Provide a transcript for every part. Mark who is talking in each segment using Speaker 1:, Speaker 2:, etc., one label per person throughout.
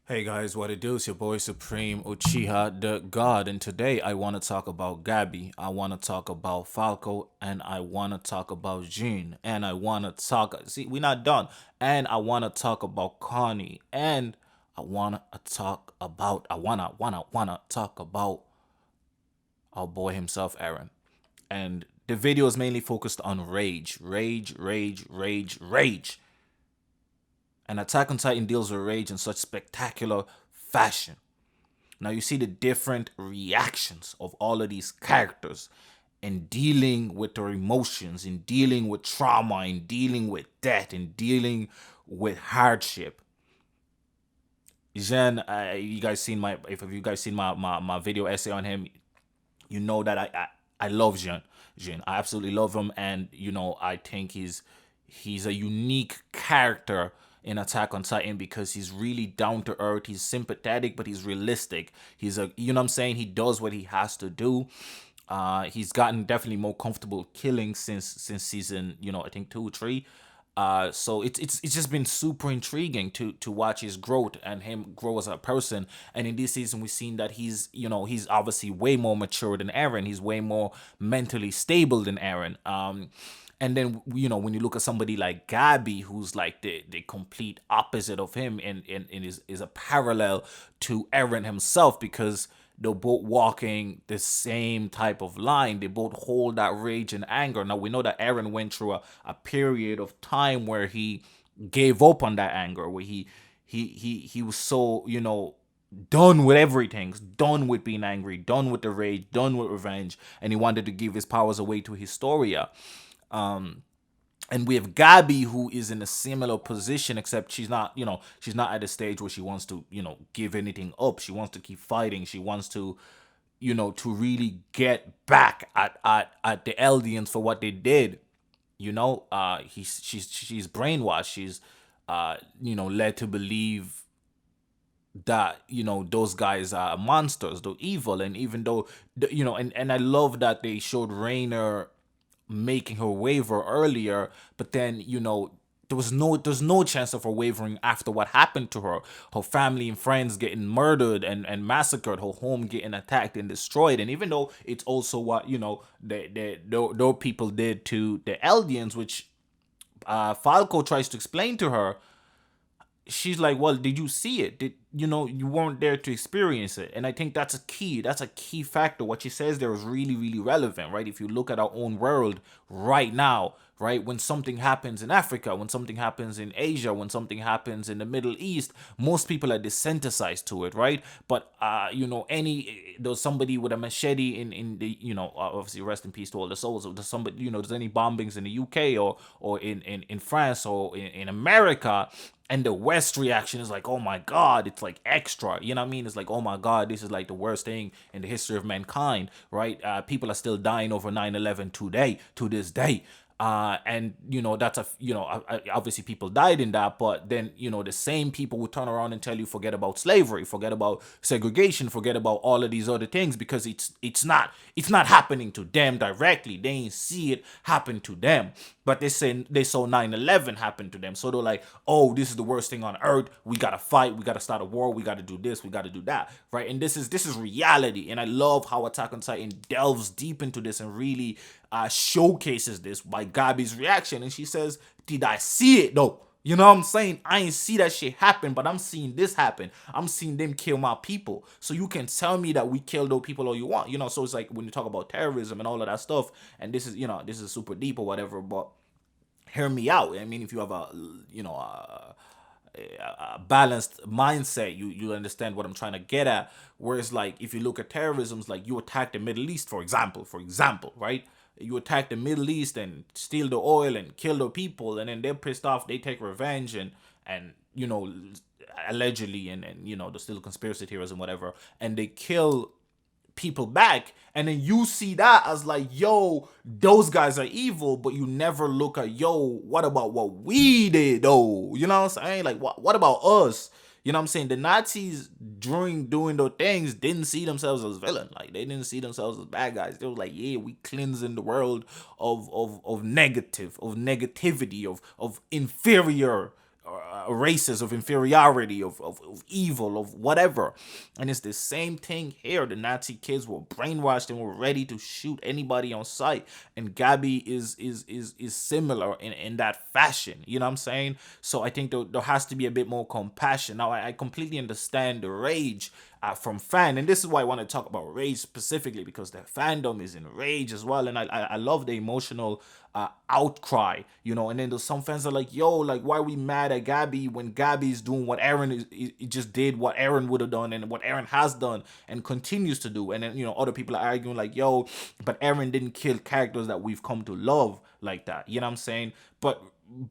Speaker 1: Hey guys, what it do? It's your boy Supreme Uchiha the God, and today I want to talk about Gabi, I want to talk about Falco, and I want to talk about Jean, and I want to talk. See, we're not done, and I want to talk about Connie, and I wanna talk about our boy himself, Eren, and the video is mainly focused on rage, rage, rage, rage, rage. And Attack on Titan deals with rage in such spectacular fashion. Now you see the different reactions of all of these characters in dealing with their emotions, in dealing with trauma, in dealing with death, in dealing with hardship. Jen, you guys seen my if you guys seen my video essay on him, you know that I love Jen. Jen, I absolutely love him, and I think he's a unique character in Attack on Titan because he's really down to earth. He's sympathetic, but he's realistic. He's a you know what I'm saying. He does what he has to do. He's gotten definitely more comfortable killing since season I think 2 or 3. So it's just been super intriguing to watch his growth and him grow as a person. And in this season, we've seen that he's obviously way more mature than Eren. He's way more mentally stable than Eren. And then when you look at somebody like Gabi, who's like the complete opposite of him, and is a parallel to Eren himself because they're both walking the same type of line. They both hold that rage and anger. Now we know that Eren went through a period of time where he gave up on that anger, where he was so done with everything, done with being angry, done with the rage, done with revenge, and he wanted to give his powers away to Historia. And we have Gabi, who is in a similar position, except she's not at the stage where she wants to give anything up. She wants to keep fighting. She wants to to really get back at the Eldians for what they did. She's brainwashed. She's led to believe that those guys are monsters, they're evil. And even though and I love that they showed Reiner making her waver earlier, but then there's no chance of her wavering after what happened to her. Her family and friends getting murdered and massacred, her home getting attacked and destroyed. And even though it's also what those people did to the Eldians, which Falco tries to explain to her, she's like, well, did you see it? Did you weren't there to experience it? And I think that's a key factor. What she says there is really, really relevant, right? If you look at our own world right now, right, when something happens in Africa, when something happens in Asia, when something happens in the Middle East, most people are desensitized to it, right? But there's somebody with a machete in the obviously rest in peace to all the souls. There's somebody, there's any bombings in the UK or in France or in America, and the West reaction is like, oh my God, it's like extra. You know what I mean? It's like, oh my God, this is like the worst thing in the history of mankind, right? People are still dying over 9/11 today, to this day. And that's obviously people died in that, but then the same people would turn around and tell you forget about slavery, forget about segregation, forget about all of these other things because it's not happening to them directly. They ain't see it happen to them, but they saw 9/11 happen to them, so they're like, oh, this is the worst thing on earth. We gotta fight, we gotta start a war, we gotta do this, we gotta do that, right? And this is reality. And I love how Attack on Titan delves deep into this and really showcases this by Gabi's reaction. And she says, did I see it though? You know what I'm saying? I ain't see that shit happen, but I'm seeing this happen. I'm seeing them kill my people. So you can tell me that we killed those people all you want. So it's like when you talk about terrorism and all of that stuff, and this is super deep or whatever, but hear me out. I mean, if you have a balanced mindset, you understand what I'm trying to get at. Whereas like if you look at terrorism, like you attack the Middle East, for example, right? You attack the Middle East and steal the oil and kill the people, and then they're pissed off. They take revenge and allegedly, and there's still conspiracy theories and whatever, and they kill people back. And then you see that as like, yo, those guys are evil, but you never look at, yo, what about what we did though? You know what I'm saying? Like, what about us? You know what I'm saying? The Nazis during doing those things didn't see themselves as villain. Like they didn't see themselves as bad guys. They were like, yeah, we cleansing the world of negativity, of inferior races of inferiority, of evil, of whatever. And it's the same thing here. The Nazi kids were brainwashed and were ready to shoot anybody on sight. And Gabi is similar in that fashion. You know what I'm saying? So I think there has to be a bit more compassion. Now I completely understand the rage from fan, and this is why I want to talk about rage specifically, because the fandom is in rage as well, and I love the emotional outcry, you know. And then there's some fans that are like, yo, like, why are we mad at Gabi when Gabi's doing what Eren is, he just did what Eren would have done and what Eren has done and continues to do. And then, you know, other people are arguing like, yo, but Eren didn't kill characters that we've come to love like that, you know what I'm saying?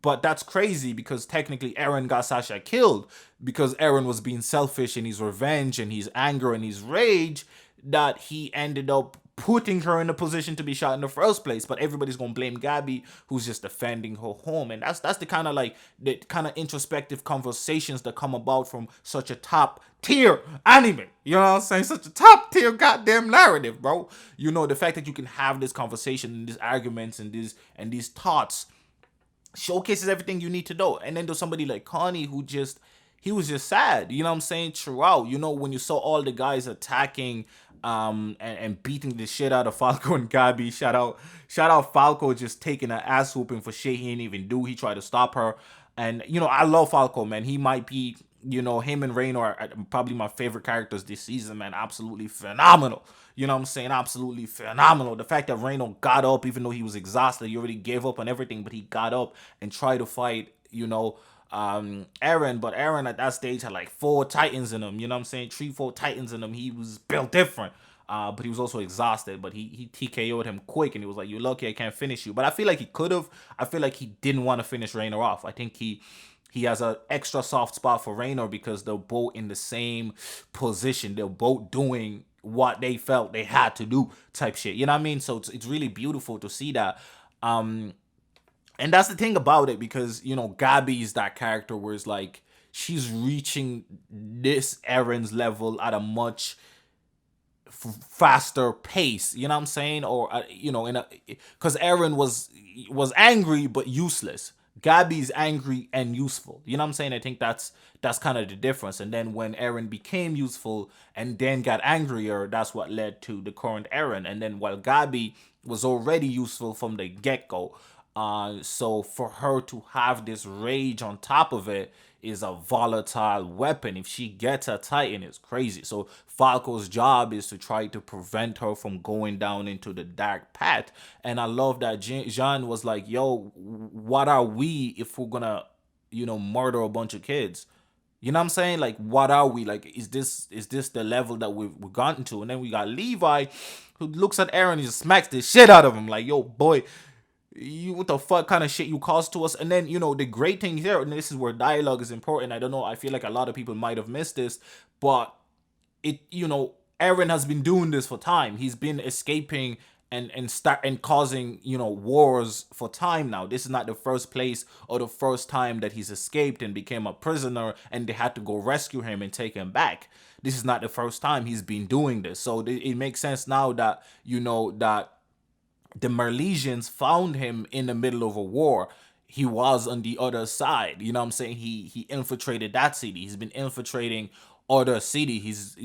Speaker 1: But that's crazy, because technically Eren got Sasha killed because Eren was being selfish in his revenge and his anger and his rage, that he ended up putting her in a position to be shot in the first place. But everybody's gonna blame Gabi, who's just defending her home. And that's the kind of like the kind of introspective conversations that come about from such a top tier anime. You know what I'm saying? Such a top tier goddamn narrative, bro. You know, the fact that you can have this conversation and these arguments and these thoughts showcases everything you need to know. And then there's somebody like Connie who just, he was just sad, you know what I'm saying, throughout. You know, when you saw all the guys attacking and beating the shit out of Falco and Gabi. Shout out Falco just taking an ass whooping for shit he didn't even do. He tried to stop her. And you know, I love Falco, man. He might be, you know, him and Reiner are probably my favorite characters this season, man. Absolutely phenomenal. You know what I'm saying? Absolutely phenomenal. The fact that Reiner got up, even though he was exhausted, he already gave up on everything, but he got up and tried to fight, you know, Eren. But Eren at that stage had like 4 titans in him. You know what I'm saying? 3, 4 titans in him. He was built different. But he was also exhausted. But he TKO'd him quick, and he was like, "You're lucky I can't finish you." But I feel like he could have. I feel like he didn't want to finish Reiner off. I think he has an extra soft spot for Reiner because they're both in the same position. They're both doing what they felt they had to do, type shit. You know what I mean? So it's really beautiful to see that. And that's the thing about it, because, you know, Gabi is that character where it's like she's reaching this Eren's level at a much faster pace, you know what I'm saying? Or you know, in a, because Eren was angry but useless. Gabi's angry and useful. You know what I'm saying? I think that's kind of the difference. And then when Eren became useful and then got angrier, that's what led to the current Eren. And then while Gabi was already useful from the get-go, so for her to have this rage on top of it is a volatile weapon. If she gets a Titan, it's crazy. So Falco's job is to try to prevent her from going down into the dark path. And I love that Jean was like, yo, what are we if we're gonna, you know, murder a bunch of kids? You know what I'm saying? Like, what are we? Like, is this the level that we've gotten to? And then we got Levi, who looks at Eren and just smacks the shit out of him. Like, yo, boy, you, what the fuck kind of shit you caused to us? And then, you know, the great thing here, and this is where dialogue is important. I don't know, I feel like a lot of people might have missed this, but it, you know, Eren has been doing this for time. He's been escaping and causing, you know, wars for time now. This is not the first place or the first time that he's escaped and became a prisoner and they had to go rescue him and take him back. This is not the first time he's been doing this. So it makes sense now that, you know, that the Merlesians found him in the middle of a war. He was on the other side. You know what I'm saying? He infiltrated that city. He's been infiltrating other cities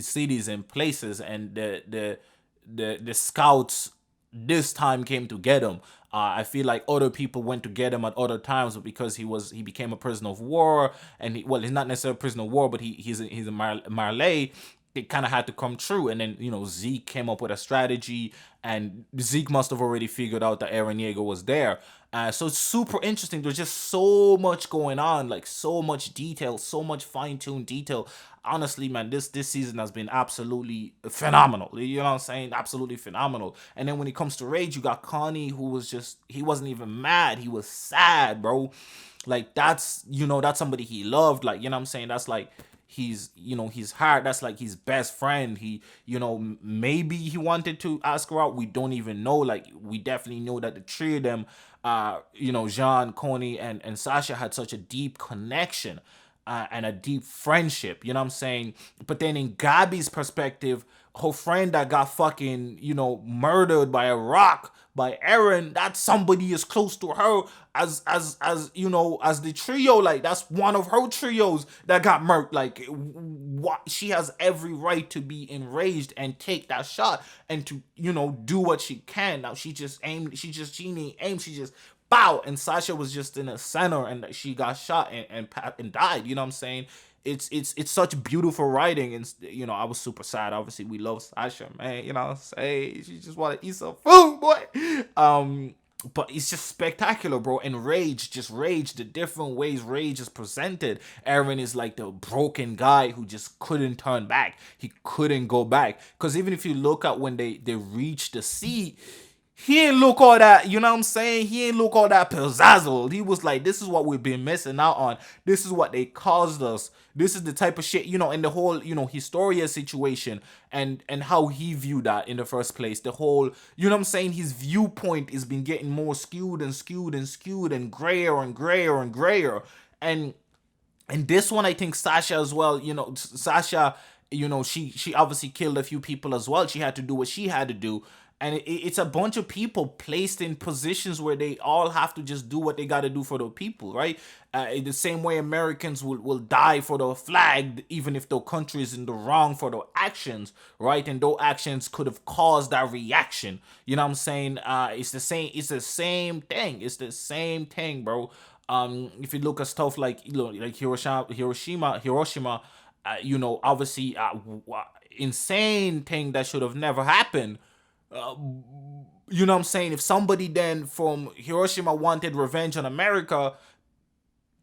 Speaker 1: and places, and the scouts this time came to get him. I feel like other people went to get him at other times, but because he became a prisoner of war, and he's not necessarily a prisoner of war, but he's a Marley. It kind of had to come true. And then, you know, Zeke came up with a strategy, and Zeke must have already figured out that Eren Yeager was there. So it's super interesting. There's just so much going on, like so much detail, so much fine-tuned detail. Honestly, man, this season has been absolutely phenomenal. You know what I'm saying? Absolutely phenomenal. And then when it comes to rage, you got Connie, who was just, he wasn't even mad. He was sad, bro. Like, that's, you know, that's somebody he loved. Like, you know what I'm saying? That's like, he's, you know, his heart, that's like his best friend. He, you know, maybe he wanted to ask her out, we don't even know. Like, we definitely know that the three of them, you know, Jean, Connie, and Sasha had such a deep connection. and a deep friendship. You know what I'm saying? But then in Gabi's perspective, her friend that got fucking, murdered by a rock by Eren, that's somebody as close to her as as the trio. Like, that's one of her trios that got murked. Like, what, she has every right to be enraged and take that shot and to do what she can. Now she just aimed, she didn't aim, she just bow, and Sasha was just in the center and she got shot and died. You know what I'm saying? It's such beautiful writing, and I was super sad. Obviously, we love Sasha, man. You know what I'm saying? She just want to eat some food, boy. But it's just spectacular, bro. And Rage, just Rage, the different ways Rage is presented. Eren is like the broken guy who just couldn't turn back. He couldn't go back. Because even if you look at when they reach the sea, he ain't look all that, you know what I'm saying? He ain't look all that pizzazzled. He was like, this is what we've been missing out on. This is what they caused us. This is the type of shit, and the whole, Historia situation and how he viewed that in the first place. The whole, you know what I'm saying? His viewpoint has been getting more skewed and skewed and skewed and grayer and grayer and grayer. And this one, I think Sasha as well, Sasha, she obviously killed a few people as well. She had to do what she had to do. And it's a bunch of people placed in positions where they all have to just do what they got to do for the people, right? In the same way Americans will die for the flag, even if the country is in the wrong for their actions, right? And those actions could have caused that reaction. You know what I'm saying? It's the same thing. It's the same thing, bro. If you look at stuff like, like Hiroshima, obviously, insane thing that should have never happened. You know what I'm saying? If somebody then from Hiroshima wanted revenge on America,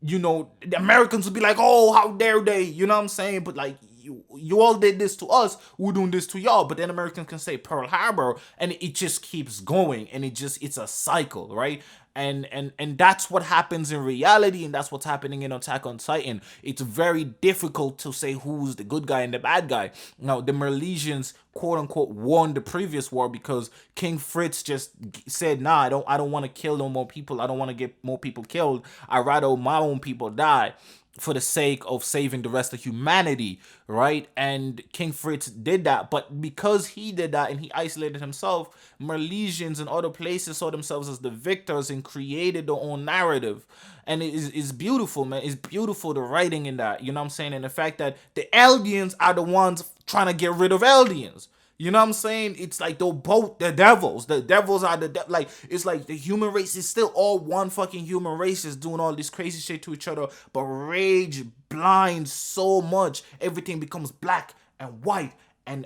Speaker 1: the Americans would be like, oh, how dare they? You know what I'm saying? But like, you all did this to us, we're doing this to y'all. But then Americans can say Pearl Harbor, and it just keeps going, and it's a cycle, right? And that's what happens in reality, and that's what's happening in Attack on Titan. It's very difficult to say who's the good guy and the bad guy. Now, the Milesians, quote unquote, won the previous war because King Fritz just said, nah, I don't want to kill no more people. I don't want to get more people killed. I'd rather my own people die for the sake of saving the rest of humanity, right? And King Fritz did that, but because he did that and he isolated himself, Milesians and other places saw themselves as the victors and created their own narrative. And it's beautiful, man. It's beautiful, the writing in that, you know what I'm saying? And the fact that the Eldians are the ones trying to get rid of Eldians. You know what I'm saying? It's like they're both the devils. The devils are like, it's like the human race is still all one fucking human race just doing all this crazy shit to each other. But rage blinds so much. Everything becomes black and white and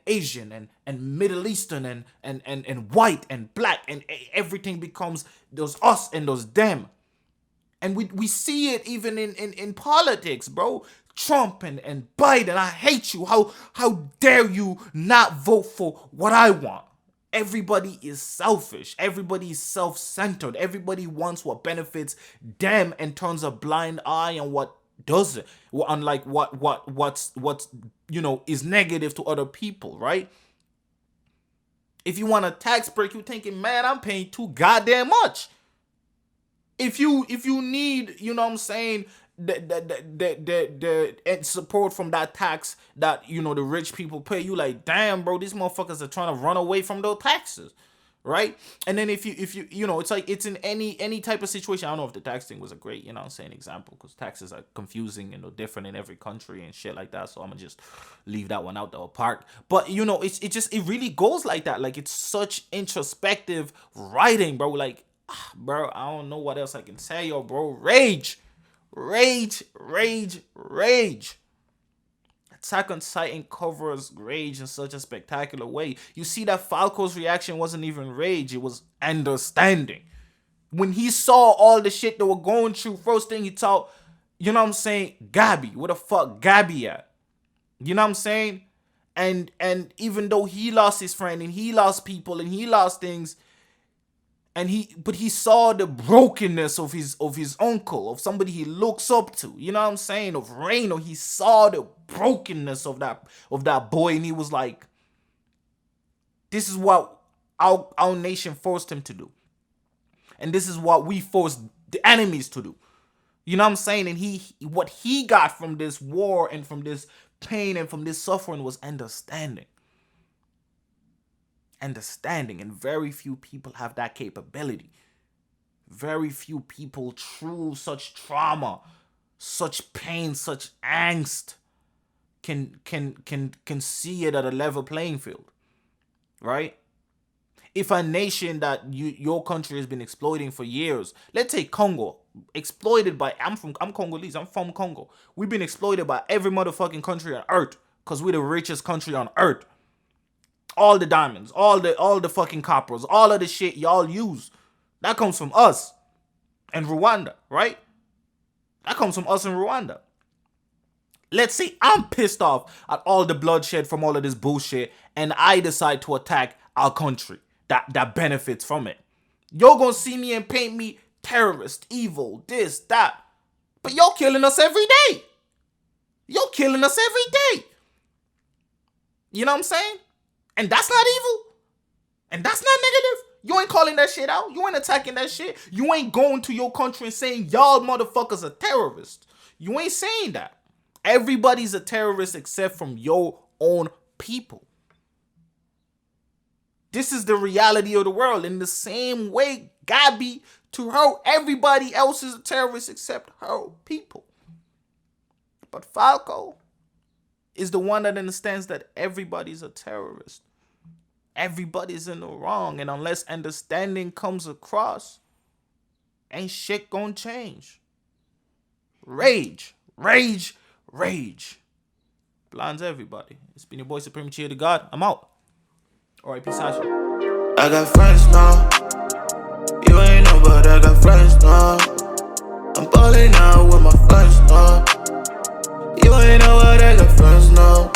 Speaker 1: Asian and Middle Eastern and white and black, and everything becomes those us and those them. And we see it even in politics, bro. Trump and Biden, I hate you. How dare you not vote for what I want? Everybody is selfish. Everybody is self-centered. Everybody wants what benefits them and turns a blind eye on what doesn't. Unlike what's is negative to other people, right? If you want a tax break, you're thinking, man, I'm paying too goddamn much. If you need, you know what I'm saying, the support from that tax that the rich people pay, you like, damn, bro, these motherfuckers are trying to run away from those taxes, right? And then if you it's like, it's in any type of situation. I don't know if the tax thing was a great, you know what I'm saying, example, because taxes are confusing and different in every country and shit like that, so I'm gonna just leave that one out the park. But it really goes like that. Like, it's such introspective writing, bro. Like, bro, I don't know what else I can say, yo, bro. Rage. Attack on Titan covers rage in such a spectacular way. You see that Falco's reaction wasn't even rage, it was understanding. When he saw all the shit they were going through, first thing he thought, you know what I'm saying, Gabi, where the fuck Gabi at? You know what I'm saying? And even though he lost his friend and he lost people and he lost things, but he saw the brokenness of his uncle, of somebody he looks up to, you know what I'm saying, of Reiner. He saw the brokenness of that boy, and he was like, this is what our nation forced him to do, and this is what we forced the enemies to do. You know what I'm saying? And what he got from this war and from this pain and from this suffering was understanding. Understanding. And very few people have that capability. Very few people through such trauma, such pain, such angst can see it at a level playing field. Right? If a nation that your country has been exploiting for years, let's say Congo, exploited by, I'm Congolese, I'm from Congo. We've been exploited by every motherfucking country on earth because we're the richest country on earth. All the diamonds, all the fucking coppers, all of the shit y'all use, that comes from us and Rwanda, right? That comes from us in Rwanda. Let's say I'm pissed off at all the bloodshed from all of this bullshit and I decide to attack our country that benefits from it. You're gonna see me and paint me terrorist, evil, this, that. But you're killing us every day. You're killing us every day. You know what I'm saying? And that's not evil. And that's not negative. You ain't calling that shit out. You ain't attacking that shit. You ain't going to your country and saying y'all motherfuckers are terrorists. You ain't saying that. Everybody's a terrorist except from your own people. This is the reality of the world. In the same way, Gabi, to her, everybody else is a terrorist except her people. But Falco is the one that understands that everybody's a terrorist. Everybody's in the wrong. And unless understanding comes across, ain't shit gonna change. Rage, rage, rage. Blinds everybody. It's been your boy Supreme Uchiha the God. I'm out. R.I.P. Sasha.
Speaker 2: I got friends now. You ain't know, but I got friends now. I'm balling out with my friends now. You ain't know, but I got friends now.